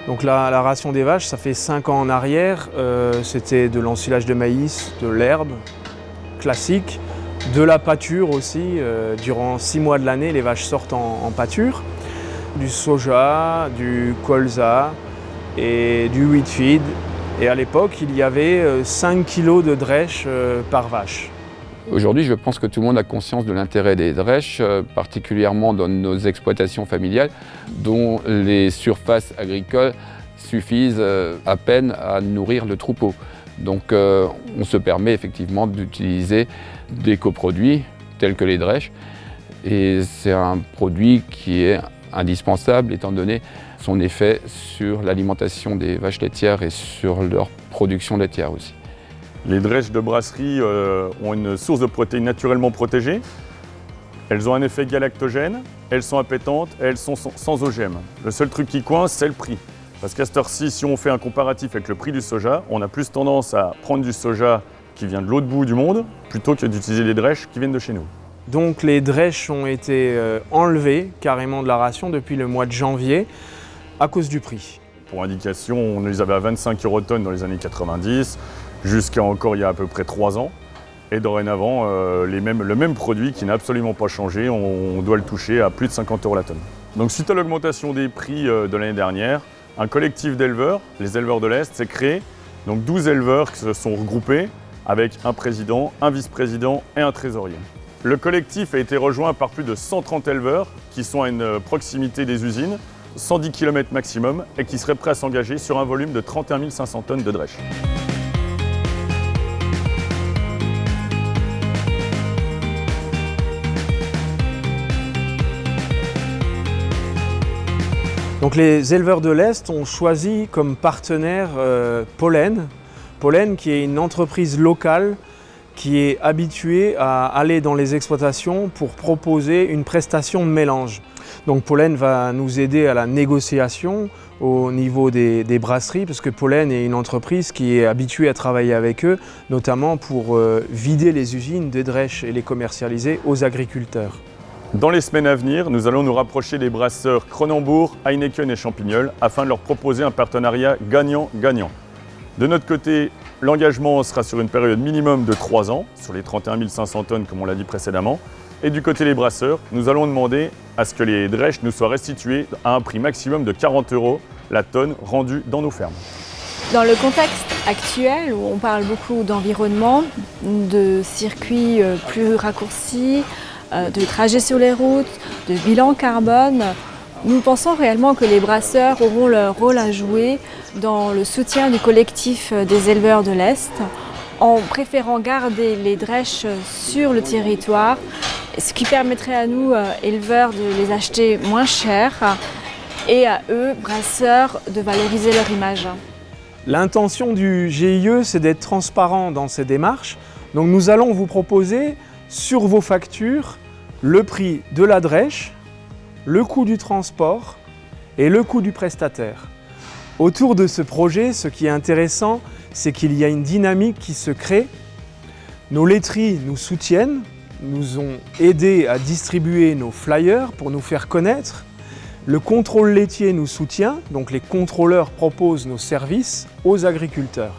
Donc la ration des vaches, ça fait 5 ans en arrière, c'était de l'ensilage de maïs, de l'herbe classique, de la pâture aussi. Durant 6 mois de l'année, les vaches sortent en pâture. Du soja, du colza et du wheat feed. Et à l'époque, il y avait 5 kg de drèche par vache. Aujourd'hui, je pense que tout le monde a conscience de l'intérêt des drèches, particulièrement dans nos exploitations familiales, dont les surfaces agricoles suffisent à peine à nourrir le troupeau. Donc on se permet effectivement d'utiliser des coproduits tels que les drèches. Et c'est un produit qui est indispensable étant donné son effet sur l'alimentation des vaches laitières et sur leur production laitière aussi. Les drèches de brasserie ont une source de protéines naturellement protégée. Elles ont un effet galactogène, elles sont appétantes et elles sont sans OGM. Le seul truc qui coince, c'est le prix. Parce qu'à cette heure-ci, si on fait un comparatif avec le prix du soja, on a plus tendance à prendre du soja qui vient de l'autre bout du monde plutôt que d'utiliser les drèches qui viennent de chez nous. Donc les drèches ont été enlevées carrément de la ration depuis le mois de janvier à cause du prix. Pour indication, on les avait à 25 € tonne dans les années 90, jusqu'à encore il y a à peu près 3 ans. Et dorénavant, le même produit qui n'a absolument pas changé, on doit le toucher à plus de 50 € la tonne. Donc suite à l'augmentation des prix de l'année dernière, un collectif d'éleveurs, les éleveurs de l'Est, s'est créé. Donc 12 éleveurs qui se sont regroupés avec un président, un vice-président et un trésorier. Le collectif a été rejoint par plus de 130 éleveurs qui sont à une proximité des usines, 110 km maximum, et qui seraient prêts à s'engager sur un volume de 31 500 tonnes de drèches. Donc les éleveurs de l'Est ont choisi comme partenaire Pollen. Pollen qui est une entreprise locale qui est habituée à aller dans les exploitations pour proposer une prestation de mélange. Donc Pollen va nous aider à la négociation au niveau des brasseries, parce que Pollen est une entreprise qui est habituée à travailler avec eux, notamment pour vider les usines des drèches et les commercialiser aux agriculteurs. Dans les semaines à venir, nous allons nous rapprocher des brasseurs Kronenbourg, Heineken et Champignol afin de leur proposer un partenariat gagnant-gagnant. De notre côté, l'engagement sera sur une période minimum de 3 ans, sur les 31 500 tonnes comme on l'a dit précédemment. Et du côté des brasseurs, nous allons demander à ce que les drèches nous soient restituées à un prix maximum de 40 € la tonne rendue dans nos fermes. Dans le contexte actuel où on parle beaucoup d'environnement, de circuits plus raccourcis, de trajets sur les routes, de bilan carbone, nous pensons réellement que les brasseurs auront leur rôle à jouer dans le soutien du collectif des éleveurs de l'Est, en préférant garder les drèches sur le territoire, ce qui permettrait à nous, éleveurs, de les acheter moins cher et à eux, brasseurs, de valoriser leur image. L'intention du GIE, c'est d'être transparent dans ces démarches. Donc nous allons vous proposer sur vos factures le prix de la drèche, le coût du transport et le coût du prestataire. Autour de ce projet, ce qui est intéressant, c'est qu'il y a une dynamique qui se crée. Nos laiteries nous soutiennent, nous ont aidés à distribuer nos flyers pour nous faire connaître. Le contrôle laitier nous soutient, donc les contrôleurs proposent nos services aux agriculteurs.